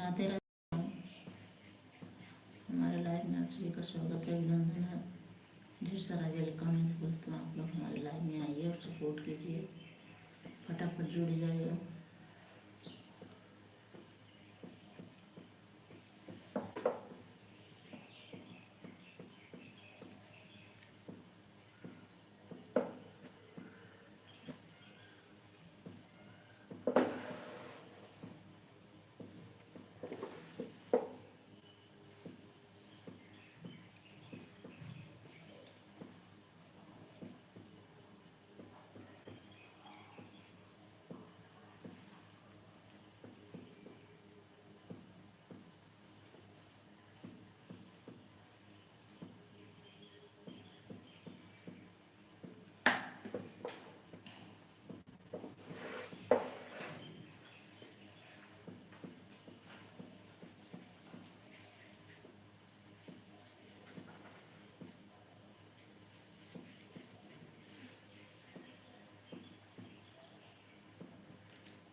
राधे राधे। हमारे लाइव में आप सभी का स्वागत है, अभिनंदन है, ढेर सारा वेलकम है दोस्तों। आप लोग हमारे लाइव में आइए और सपोर्ट कीजिए, फटाफट जुड़ जाइए।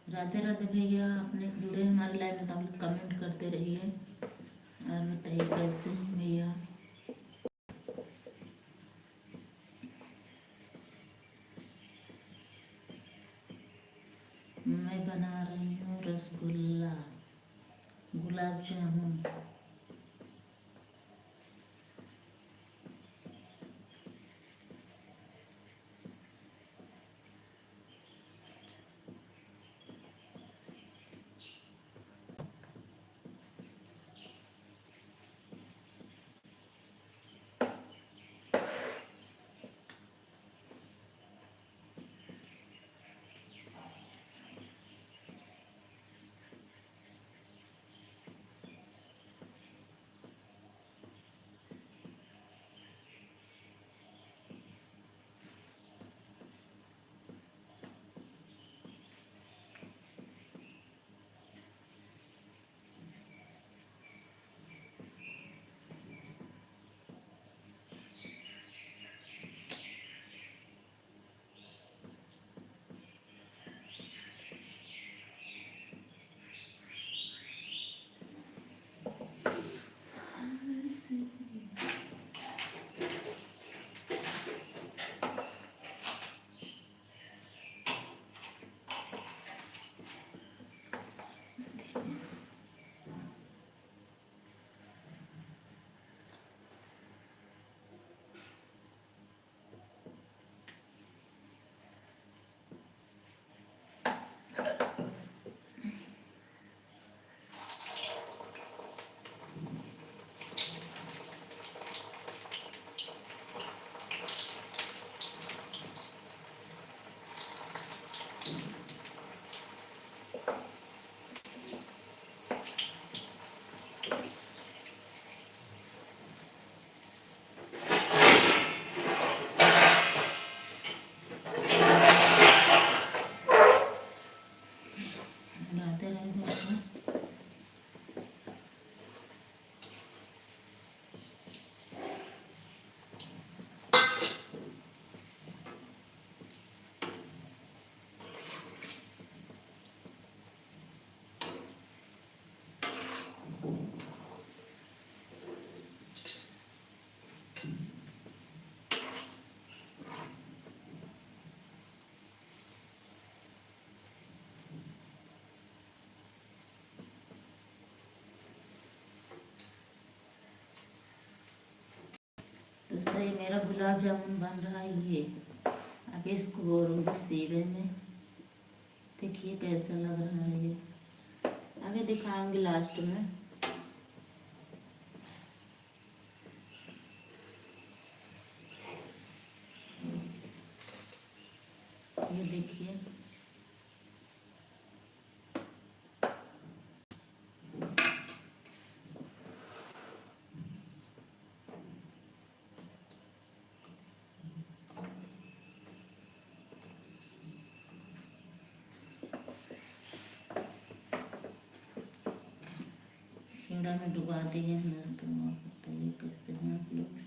राधे राधे भैया, अपने जुड़े हमारे लाइव में तो आप लोग कमेंट करते रहिए और बताइए कैसे हैं भैया। मैं बना रही हूँ रसगुल्ला, गुलाब जामुन। राधे राधे। दोस्तों ये मेरा गुलाब जामुन बन रहा है, ये अब इसको बोलूँगी सीधे में। देखिए कैसा लग रहा है, ये आगे दिखाऊंगी लास्ट में। ये देखिए सीढ़ा में डुबा दिए मस्त। बताइए कैसे हैं आप लोग।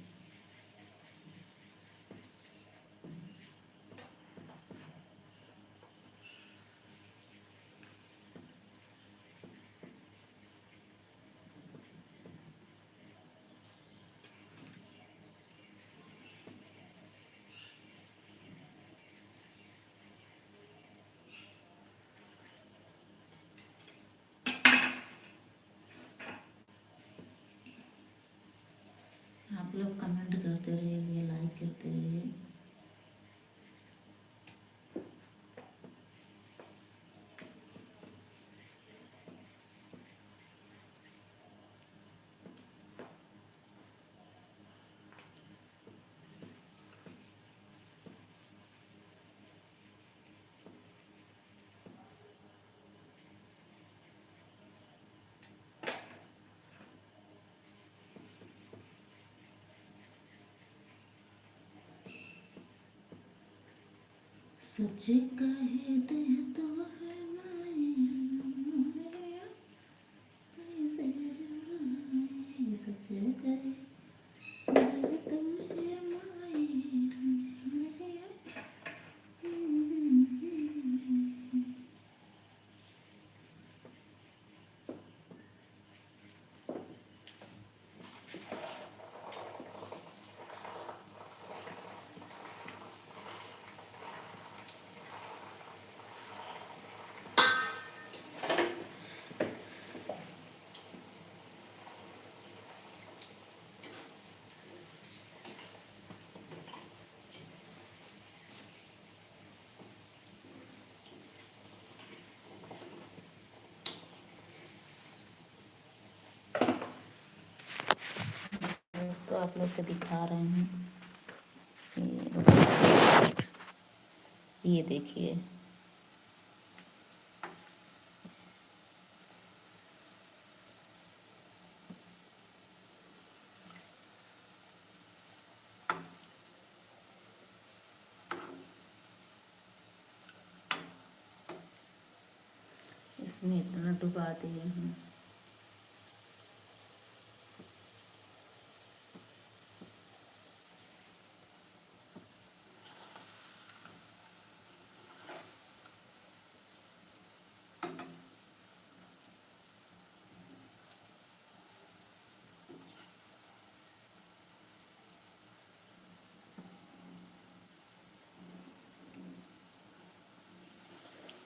लोग कमेंट करते रहिए, लाइक करते रहिए। सच कहे दे तो है माया, ऐसे जुदाई, सच कहे दे तो है माया। दोस्तों आप लोग को दिखा रहे हैं, ये देखिए। इसमें इतना डुबा दिए हैं।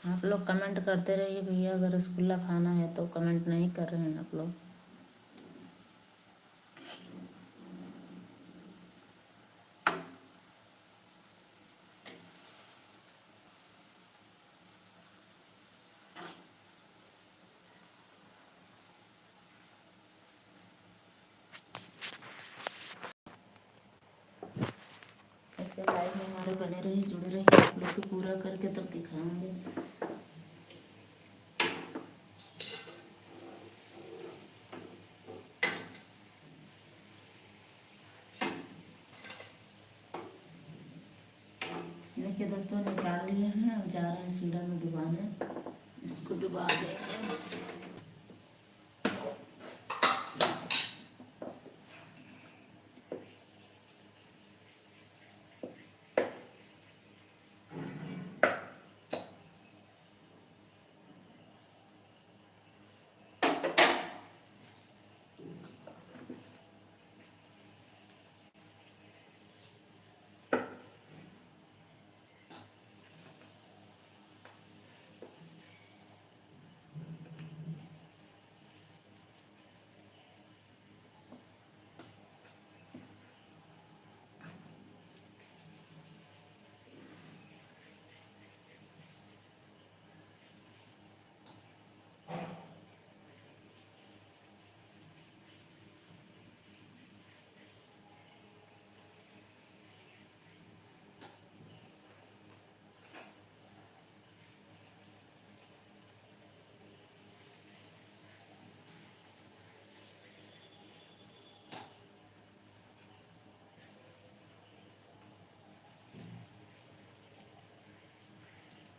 आप लोग कमेंट करते रहिए भैया, अगर रसगुल्ला खाना है तो। कमेंट नहीं कर रहे हैं आप लोग। ऐसे लाइव में हमारे बने रहिए, जुड़े रहिए। आप लोग को पूरा करके तब दिखाएंगे। देखिए दोस्तों, निकाल लिए हैं। अब जा रहे हैं सीढ़ा में डुबाने। इसको डुबा देंगे।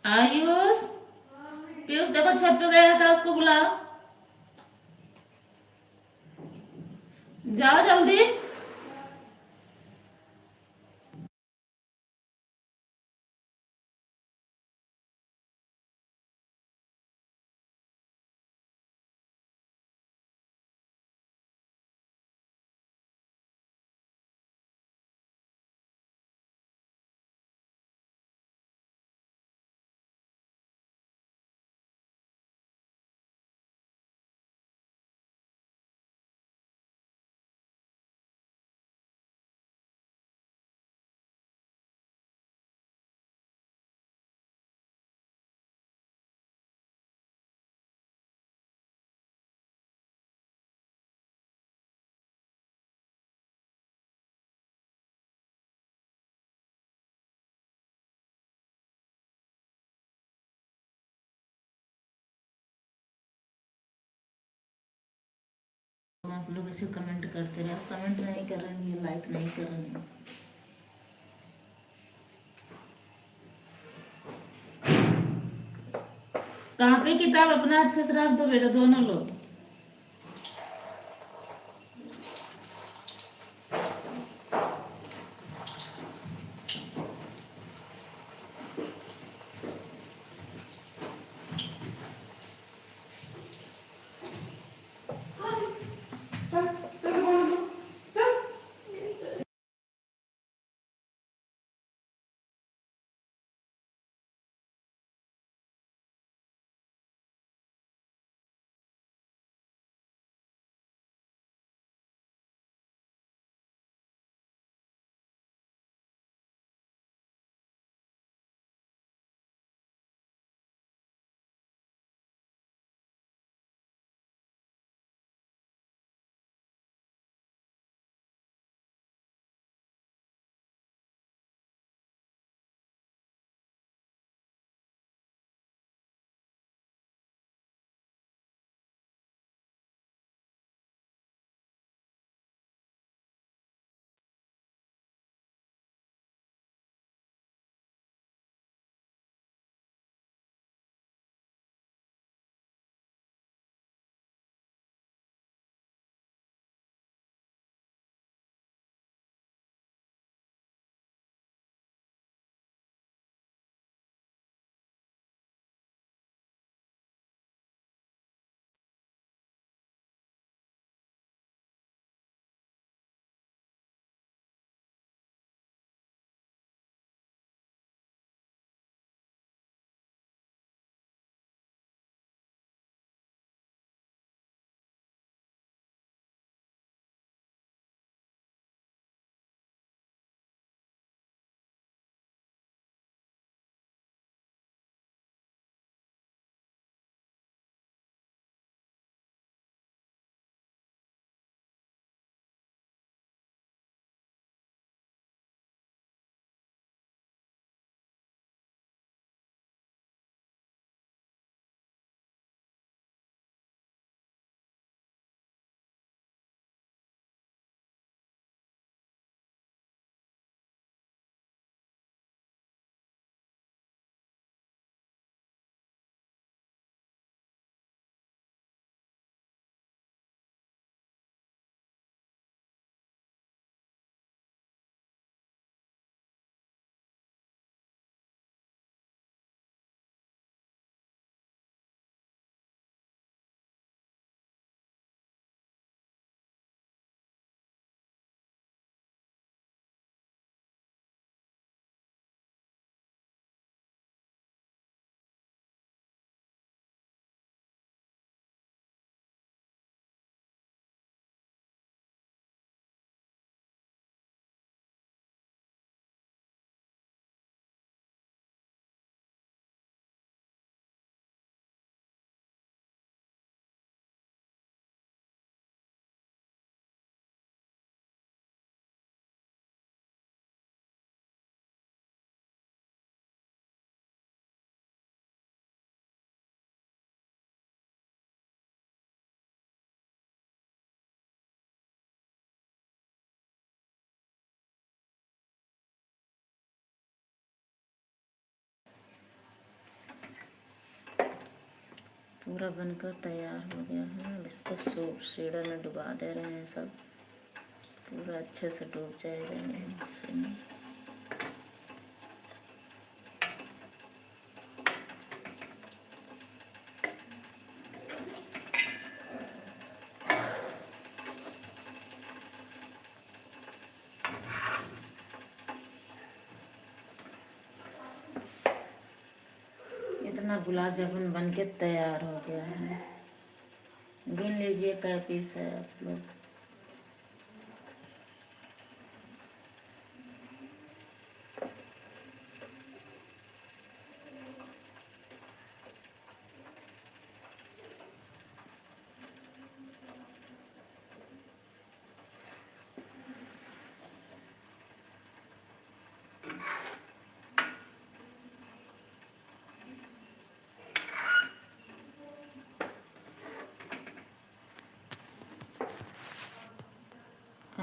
आयुष, पीयूष देखो छत पे गया था, उसको बुलाओ। जाओ जल्दी। आप लोग ऐसे कमेंट करते रहे, कमेंट नहीं कर रहे हैं, लाइक नहीं कर रहे हैं। कहाँ पे किताब अपना अच्छे से रख दो बेटा, दोनों लोग। पूरा बनकर तैयार हो गया है। अब इसको सीढ़ा में डुबा दे रहे हैं, सब पूरा अच्छे से डूब जाएगा इसमें। इतना गुलाब जामुन बन के तैयार हो गया है। गिन लीजिए क्या पीस है आप लोग।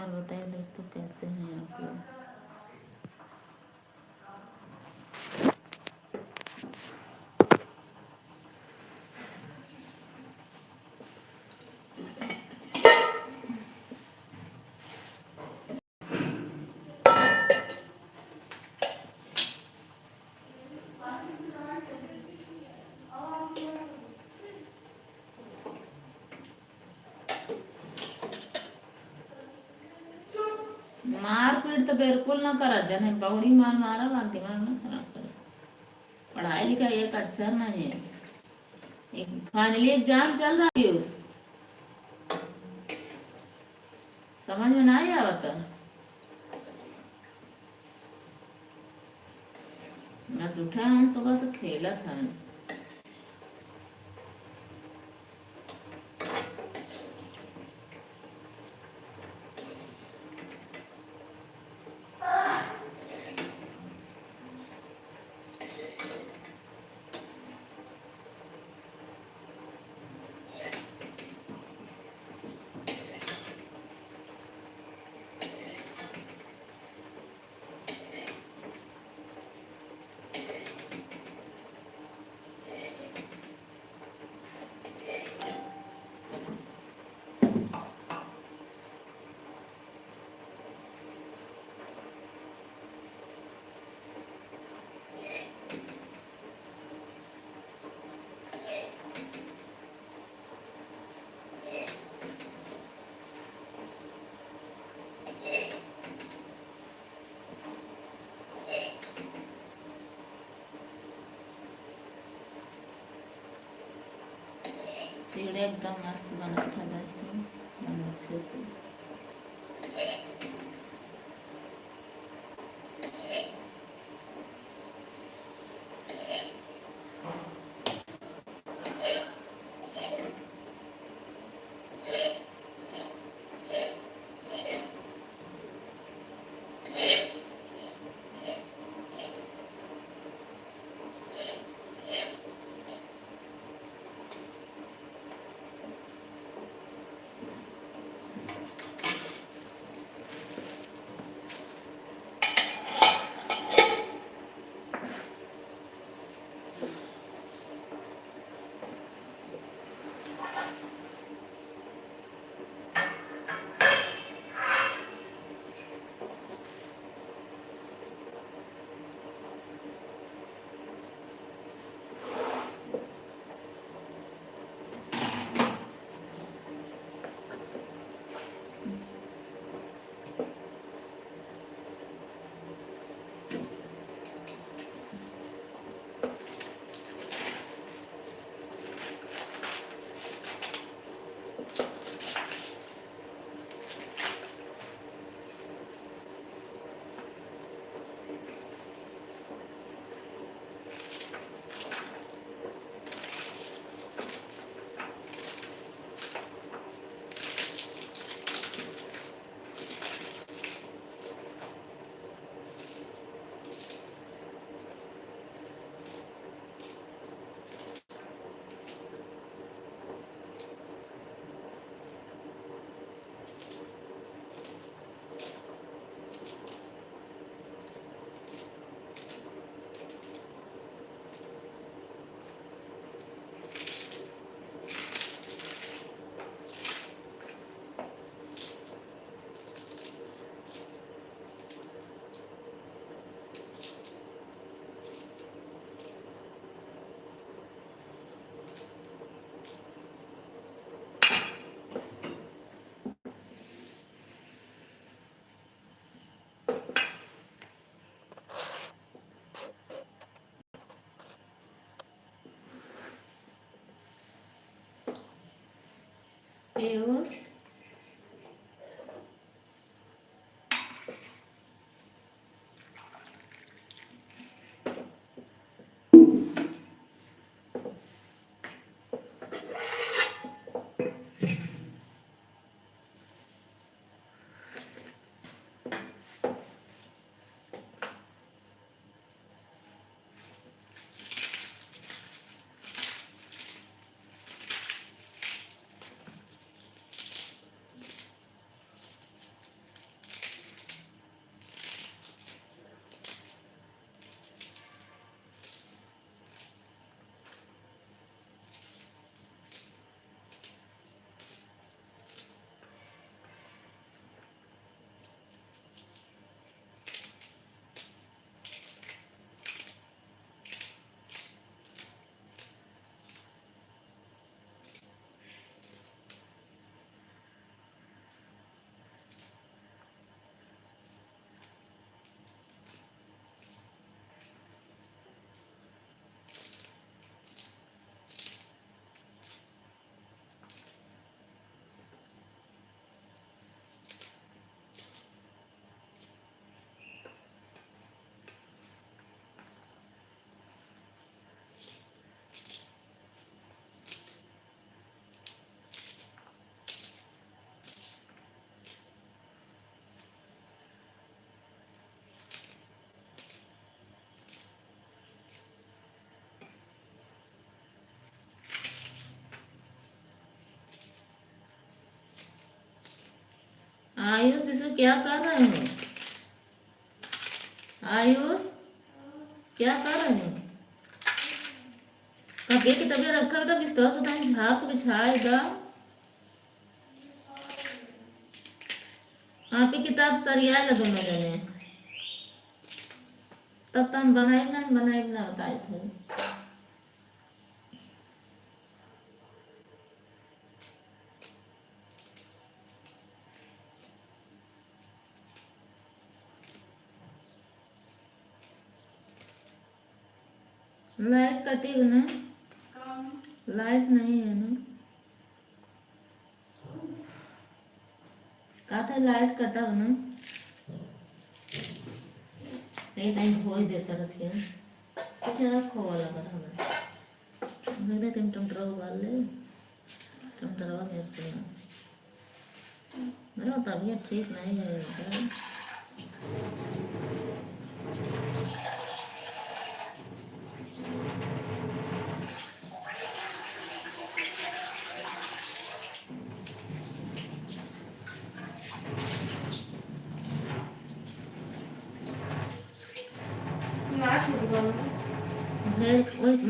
और बताइए दोस्तों, कैसे हैं आप लोग? मारपीट तो बिल्कुल ना करा, जन पौड़ी मार मारा बात, दिमाग ना खराब करे। पढ़ाई लिखाई एक अच्छा नहीं है। एक फाइनली एग्जाम चल रहा है, उस समझ में नहीं आवता। मैं उठा हूँ सुबह से, खेला था। सीढ़े एकदम मस्त बना था दोस्तों, एकदम अच्छे से। पीयूष, आयुष विश्व क्या कर रहे हो? आयुष क्या कर रहे हो? कपड़े की तबीयत रखा बेटा, बिस्तर से दाएं झाड़ को बिछाएगा। आप ही किताब सरिया लगे मेरे ने, तब तो हम बनाए ना बताए थे। लाइट कटी है ना? लाइट नहीं है ना? कहा था लाइट कटा हो ना? एक टाइम भोज देता रखिए कुछ रखो वाला कर हमें देख तुम टमाटर उबाल ले। टमाटर और मिर्च मेरा तबीयत ठीक नहीं है।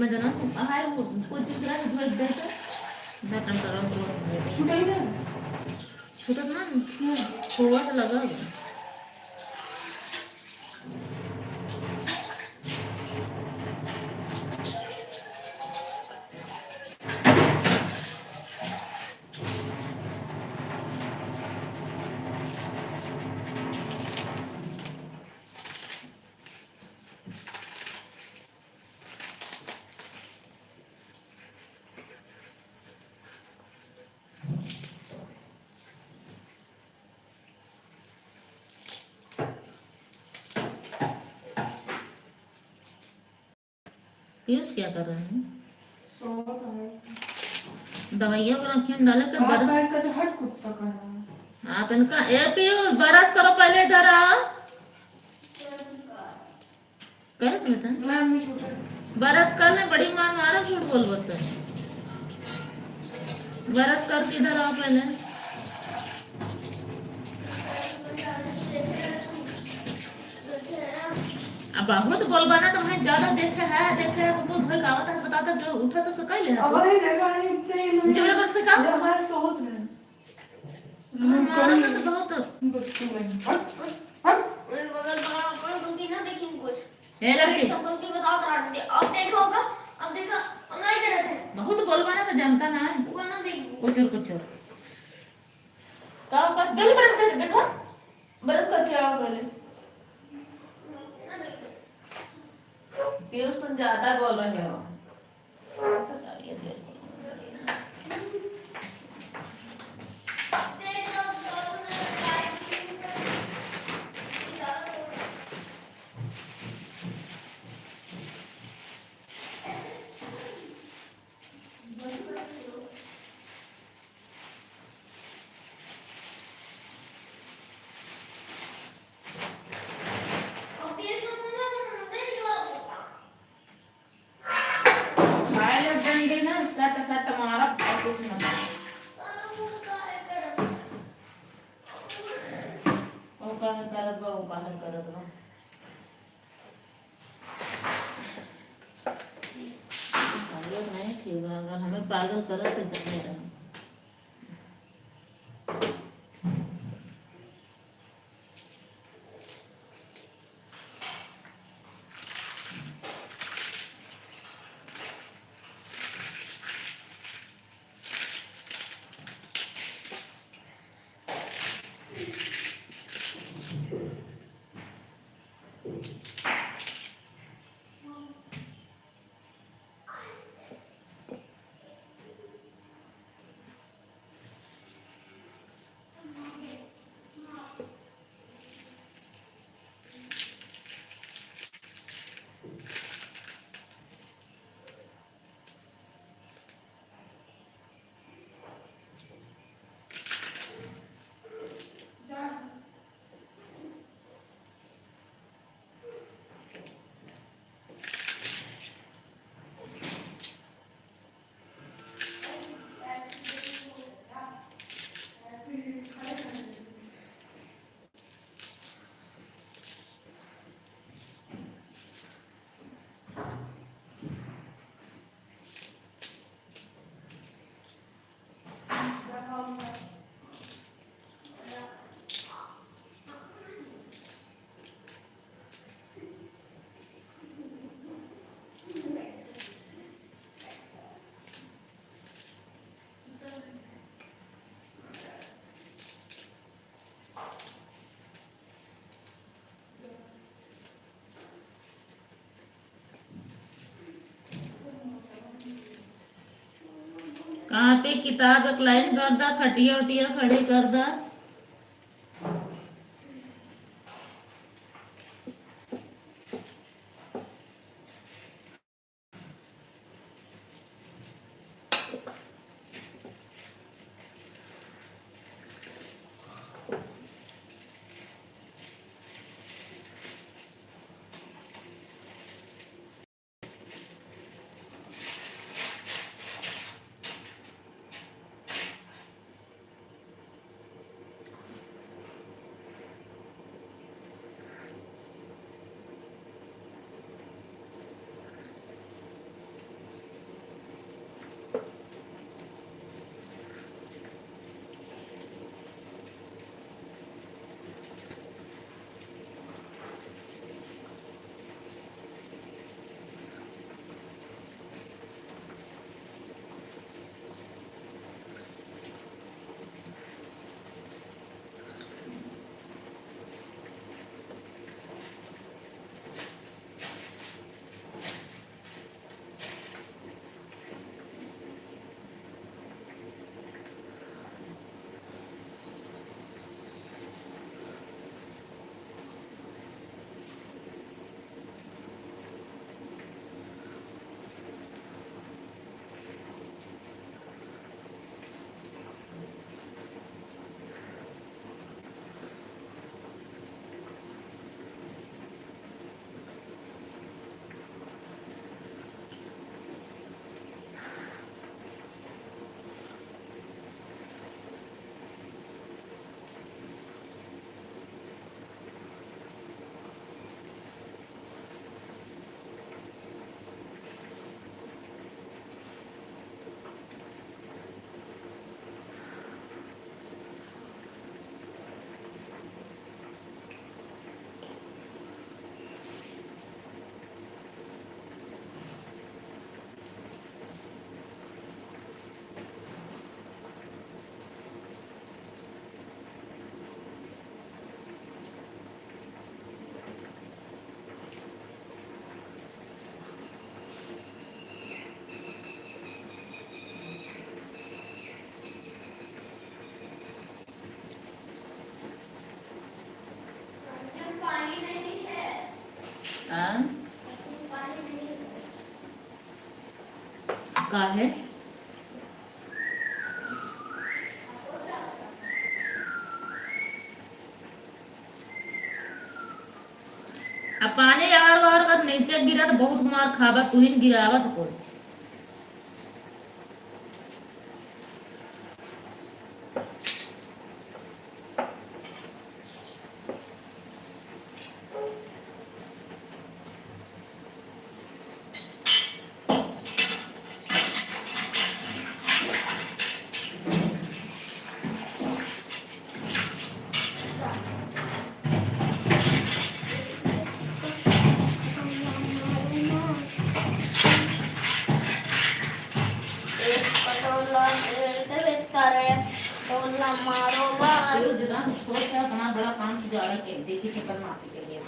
मैं जाना हाय वो कोई दूसरा भेज दे तो ना टमाटर और छुटाई ना छुटत ना खोआ तो लगा होगा। पीयूष क्या कर रहे हैं? दवाइयाँ को रखिए डाले कर बर हट कुत्ता कर रहा है। हाँ तनका ए पीयूष बरस करो पहले इधर आ करे सुनता बरस कर ले बड़ी मार मारा झूठ बोल बोलते बरस कर किधर आओ पहले। अब बहुत बोलबाना तो मैं ज्यादा देखे है वो तो धोई गावत है बताता जो उठा तो कह ले अब अरे देखा नहीं जब बस का जब मैं सोत में मारा तो बहुत बच्चों में हट बगल कौन गलती ना देखी कुछ ए लड़की सब गलती बताओ तो अब देखो होगा अब देखो हम नहीं दे रहे थे बहुत बोलबाना तो जानता ना है वो ना देख कुछ का जल्दी ब्रश करके देखो ब्रश करके आओ पहले। पीयूष तुम ज्यादा बोल रहे हो। सट मारा कुछ ना वो कहा करत बा नहीं ठीक है अगर हमें पागल करत तो जाने रहा। कहाँ पे किताब एक लाइन कर दा, खटिया उटिया खड़ी कर दा। हाँ? का है? अब पानी यार वार का नीचे गिरा तो बहुत मार खाबा, तू ही गिरावत को। बड़ा काम जाड़ा के देखी चक्कर मासी के लिए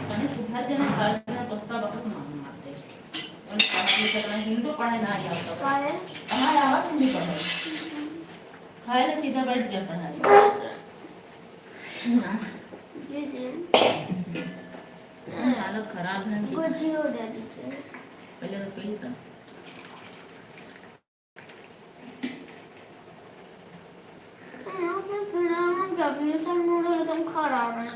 कने सुधार देना काल देना पत्ता बहुत मारते और काफी करना हिंदू पढ़े ना या तो हमारे आवाज हिंदी पढ़े खाए तो सीधा बैठ जा पढ़ाई जी जी हालत खराब है कुछ ही हो गया दीजिए पहले तो पी था एकदम खराब है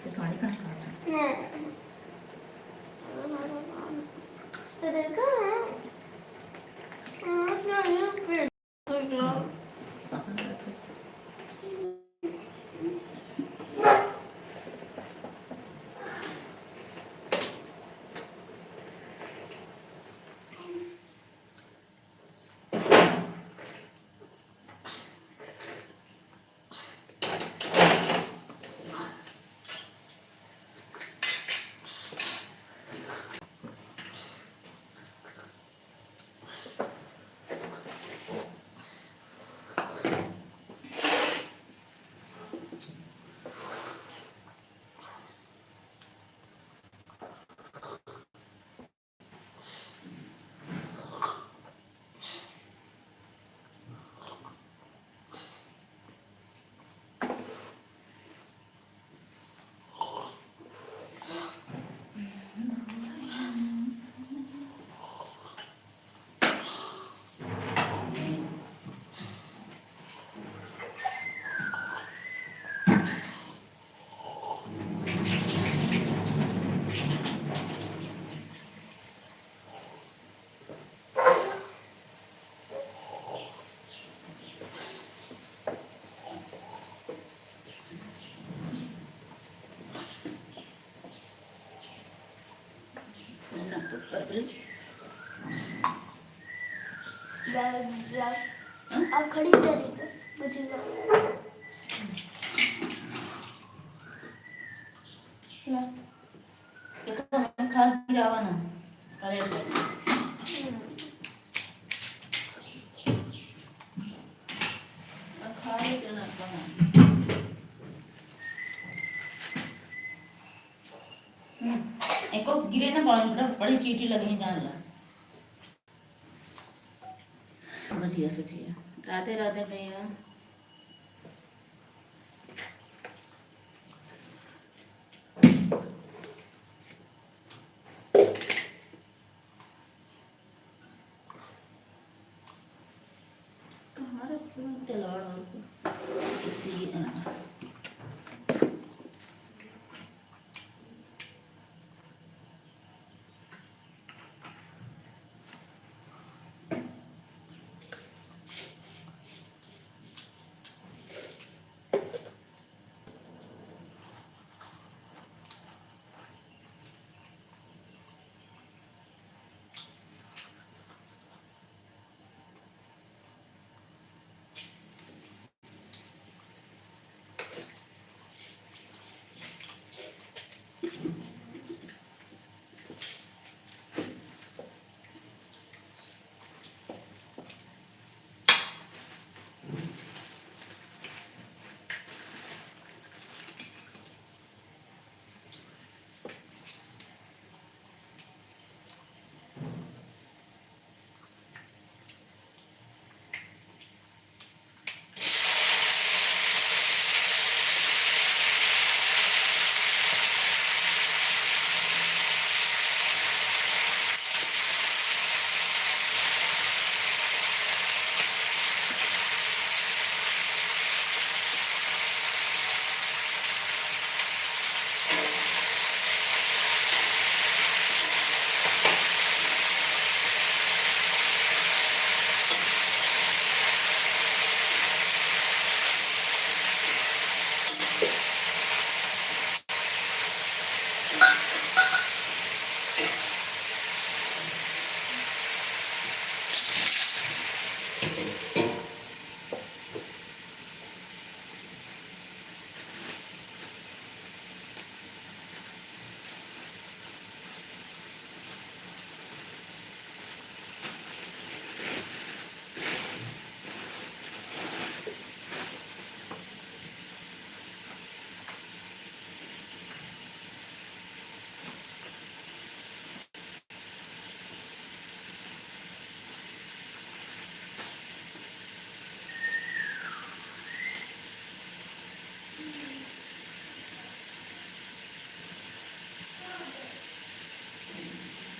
तो साड़ी का नहीं देखा है हाँ? आप खड़ी करेंगे बचेगा ला देखो मैं खा गिरावा ना प्लेट में मैं खा ले चला बना एको गिरे ना बड़ी चीटी लगी जान ला बचिया सचिया राधे राधे भैया कहाँ रखे हैं तलवार और इसी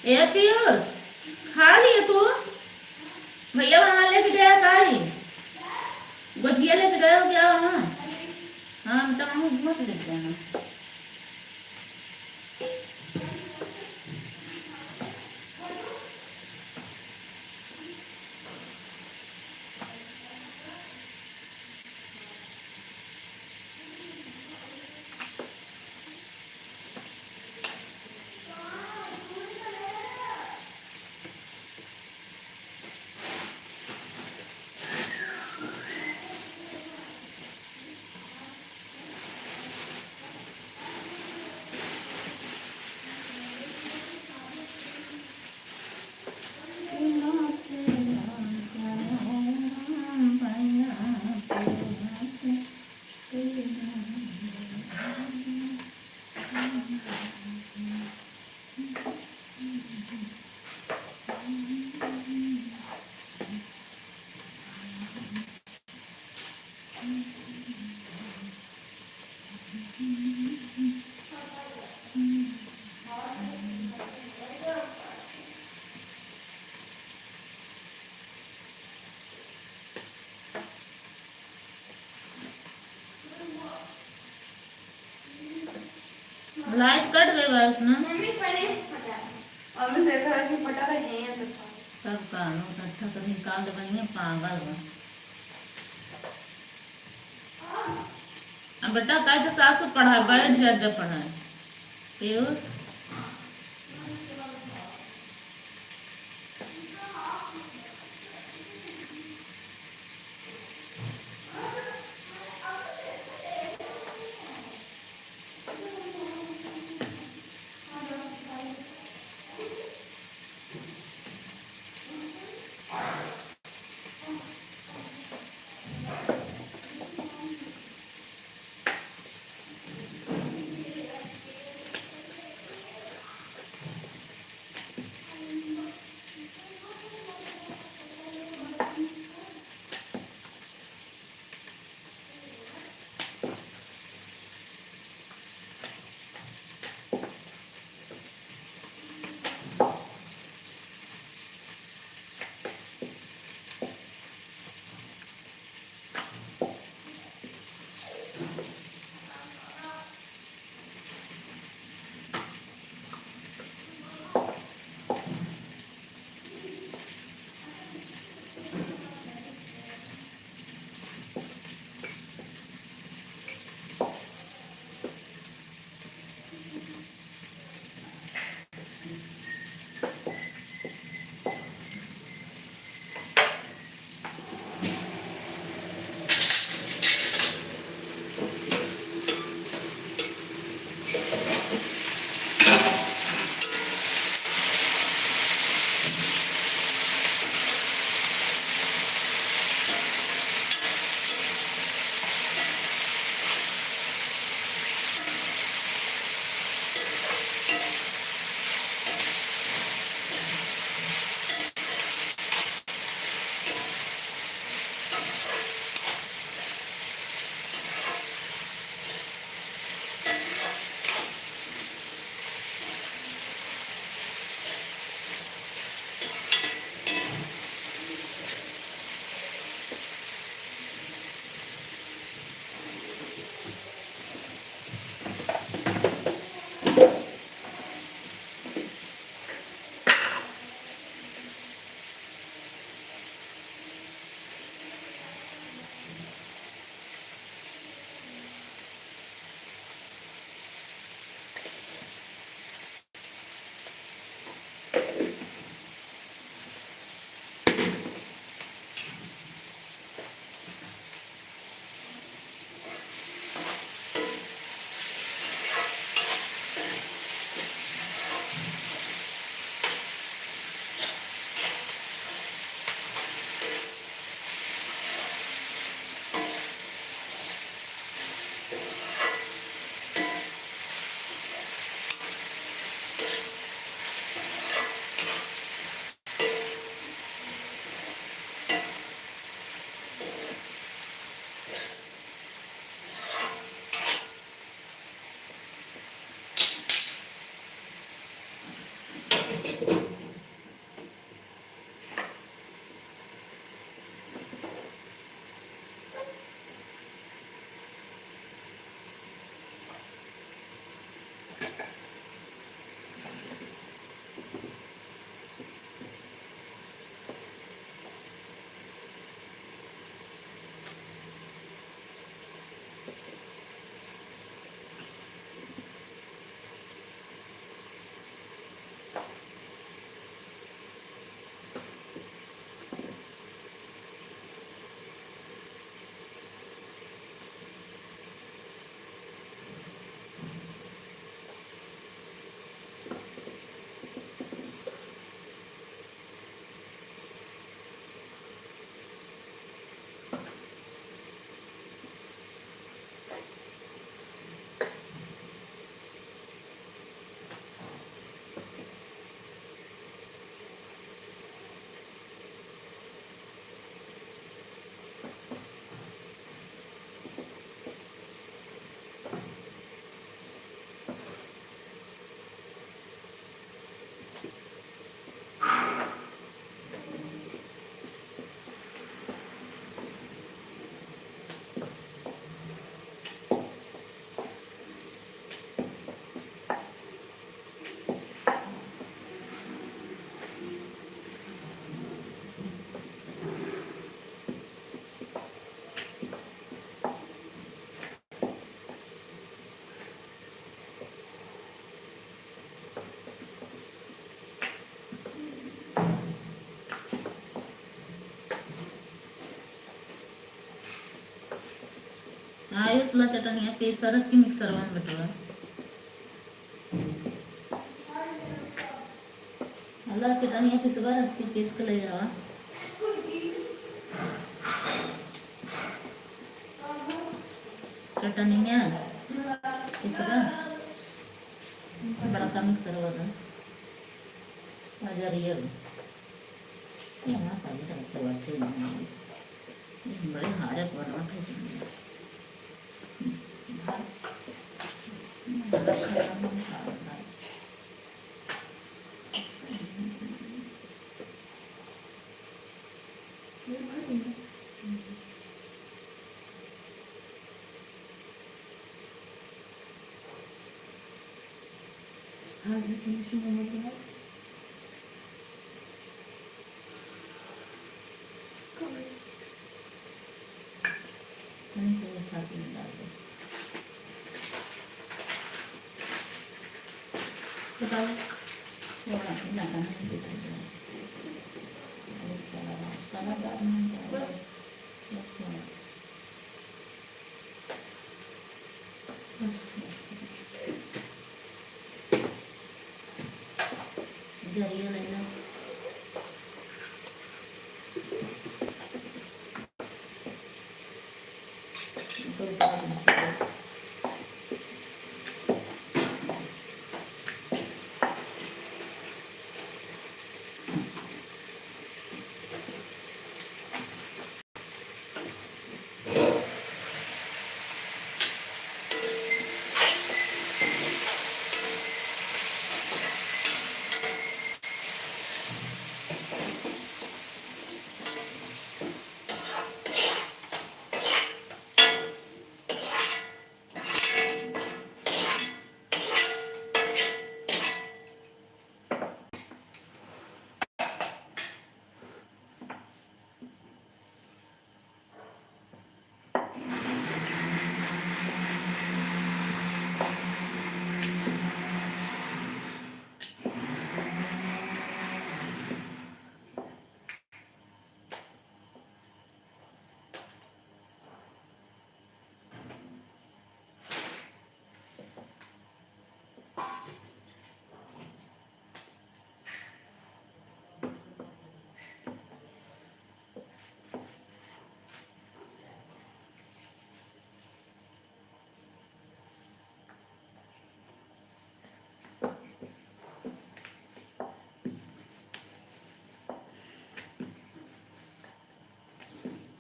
ए पीयूष खा लिए तू भैया वहां लेके गया काई गुजिया लेके गए हो क्या वहां हाँ तब मत देते हैं लाइट कट गई बस ना मम्मी पहले और मैं देखा कि पटा रहे हैं तो सब का बहुत अच्छा कर निकाल दे बनिए पागल बा अब बेटा काय तो साफ से पढ़ा बैठ जा जब पढ़ाए पीयूष आयुषला चटणी आहे पेसरच की मिक्सर वन भेटवा अल्लाह चटणी है पिसवा रस की पीस के ले जावा चटनी है पिसवा बड़ा का मिक्सर वाला अजरिया यहाँ पानी का अच्छा वाचे नहीं बड़े हारे परमा खाई हाँ जी फिनिशिंग हो गया बताओ थोड़ा ज़्यादा नहीं दिखाई बस जरिया लेना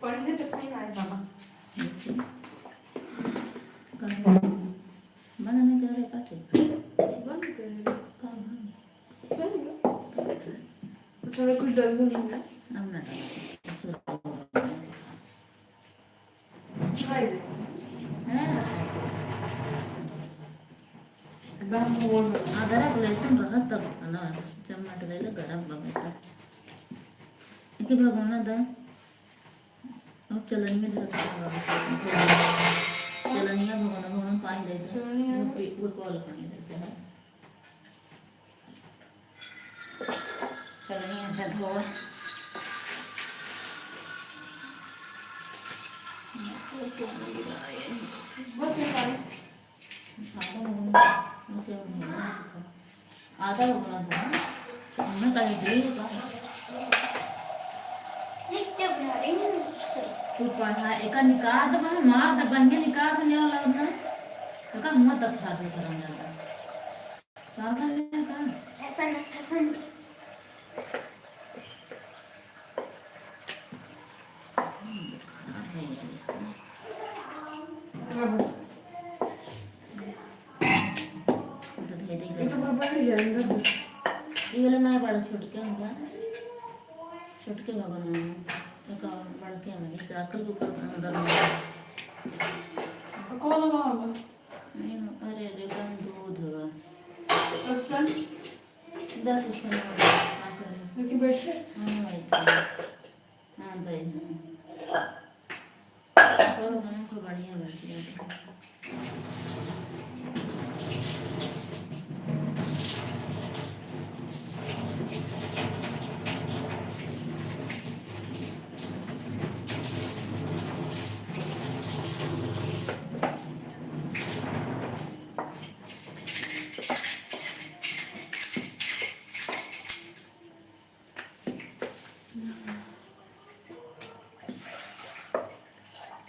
पढ़ने तक नहीं आए बाबा बनाने के लिए काटे बंद कर सही है थोड़ा कुछ डल नहीं है हम ना अदरक लहसुन रहा तब ना चम्मच ले ले गरम बगैर एक भगोना दा अब चलनी में चलनिया भगोना भगोना पानी देते हैं वो कॉल पानी देते हैं चलनी ऐसे धो बस ये सारे आधा भगोना था हमने कहीं दे तू पढ़ा एक निकाल दे मार दे बंगे निकाल दे नहीं लगना का मुंह तक खा दे करम जाता पागल है का ऐसा नहीं बस तो दे दे ये तो बराबर ही जाएगा ये वाला ना बड़ा छोटके होगा छोटके भगवान एक बड़ा के लगे चाकल को कर अंदर कौन लगा होगा नहीं अरे रे कम दूध होगा सस्ता 10 उसमें क्या करें लेकिन बैठे हाँ भाई हाँ भाई करो गाना को बढ़िया बैठी है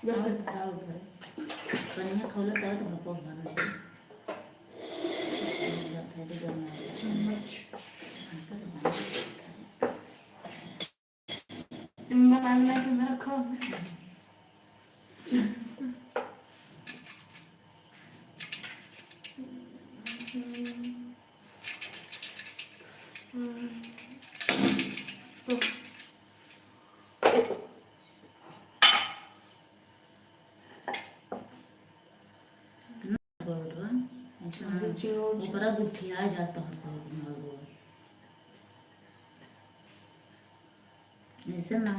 बस कन्या खावलं तेव्हा तर भपक बनवते चम्मच इम्मा टाइम नहीं कि मैं रखा ऊपर गुठिया जाता हर सब ऐसे ना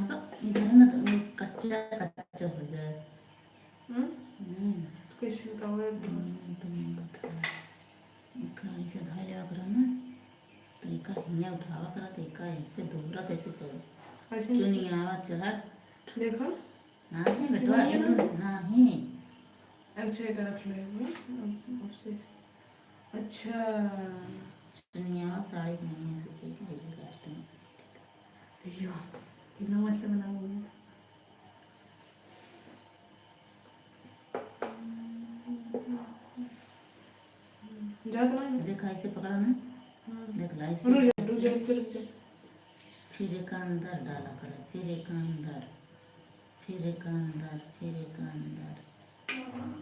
इधर ना तो कच्चा कच्चा हो जाए किसी का वो ऐसे धाय लेवा करा ना तो एका हिन्या उठावा करा तो एका पे दोहरा कैसे चल चुनिया चला देखो ना है बेटा ना है अच्छा कर रख ले अच्छा चुनिया साड़ी नहीं है सोचे कि लास्ट में अयो कितना मस्त बना हुआ है ज्यादा नहीं देखा ऐसे पकड़ा ना देख ला ऐसे रुक जा फिर एक अंदर डाला कर फिर एक अंदर फिर एक अंदर फिर एक अंदर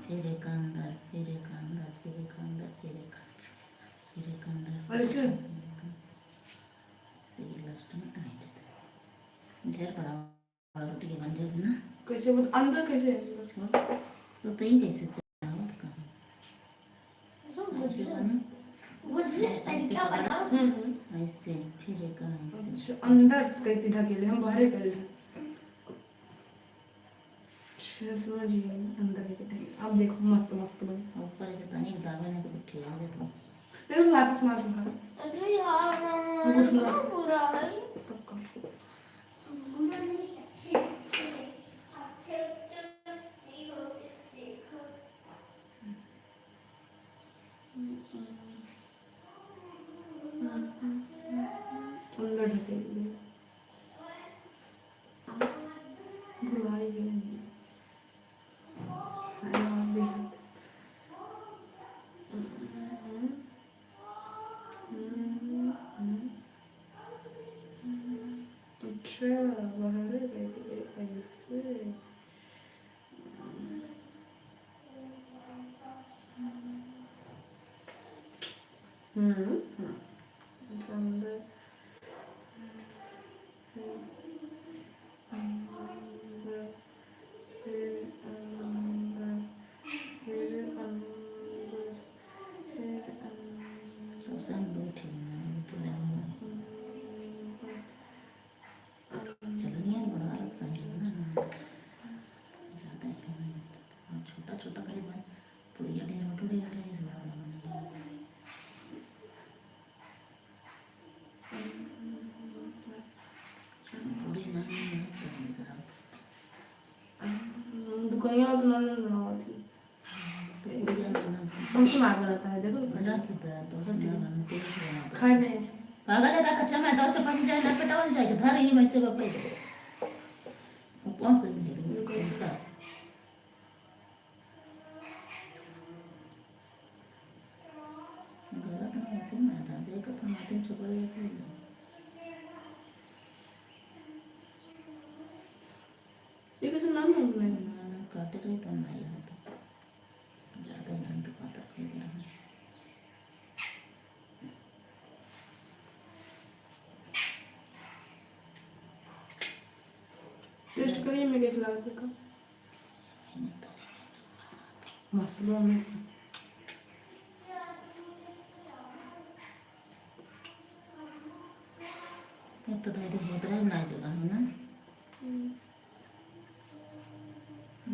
फिर एक अंदर फिर एक अंदर फिर एक अंदर फिर एक फिर एक अंदर और इसे से लास्ट में नहीं ढेर बड़ा रोटी के बन जाएगी ना कैसे वो अंदर कैसे छोड़ तो तई कैसे चलाओ तो कहाँ ऐसे बना तरीका बनाओ ऐसे फिर एक ऐसे अच्छा अंदर कैसे ढकेले हम बाहर कर ले अच्छा समझ गई अंदर के ढकेले अब देखो मस्त मस्त बन ऊपर के तनी दावे ने तो ठेला दे तो देखो लात मार दूंगा अरे यार कुछ ना पूरा है पक्का पूरा नहीं अच्छे अच्छे सीखो सीखो अंदर ढकेले बुलाई गई अच्छा बाहर ऐसे अंदर सब बैठे तो लगा चलनिया बड़ा रसा है ना ज़्यादा है छोटा छोटा करीब पुड़िया ढेर रोटी ढेर रही है बड़ा बड़ा पूरी नहीं करने जरा दुकानिया तो ना बनावा थी पूरी ना हमसे मार बनाता है देखो मजा कितना तो ना बनते हैं खाए नहीं ऐसे पागल है का कच्चा मैं तो चपाती जाए ना पटावन जाए घर ही में से बापे वो पहुंच गई है गलत नहीं ऐसे में आता जाए का तो माटी छुपा देती है ये कैसे नाम है ना काटे रही तो नहीं होता ज़्यादा नाम के पता फिर गया टेस्ट करिए मैं कैसे लगा था मसाला में तो दाई बहुत रहा ना जगह है ना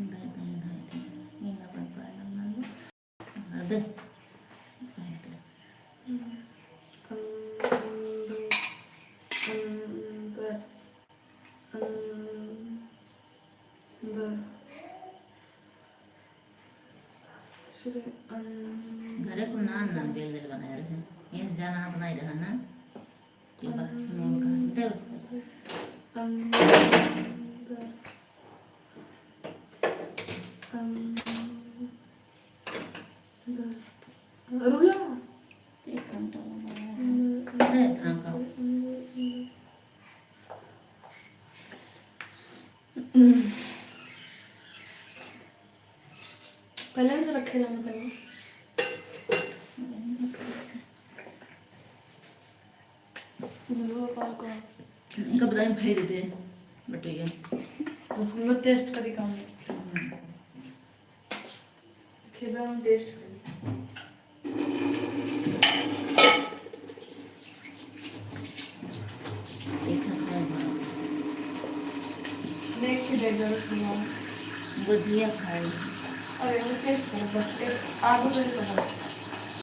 दाई दाई दाई ये ना बन पाया ना लो दे घरे को नान नान बेल बेल बनाए रहे ये जाना बनाए रहा ना कि बात मोल का दे उसको रुक जा। एक घंटा लगा है धागा। पहले से रखे जाने पड़ेगा। कॉल कर कब बताएं फेर दे बटुया रसगुल्ला टेस्ट करी काम खेदा हम टेस्ट करी एक खाए देख के दे दो रसगुल्ला गुजिया खाई अरे वो टेस्ट करो बस एक आधो तो नहीं बना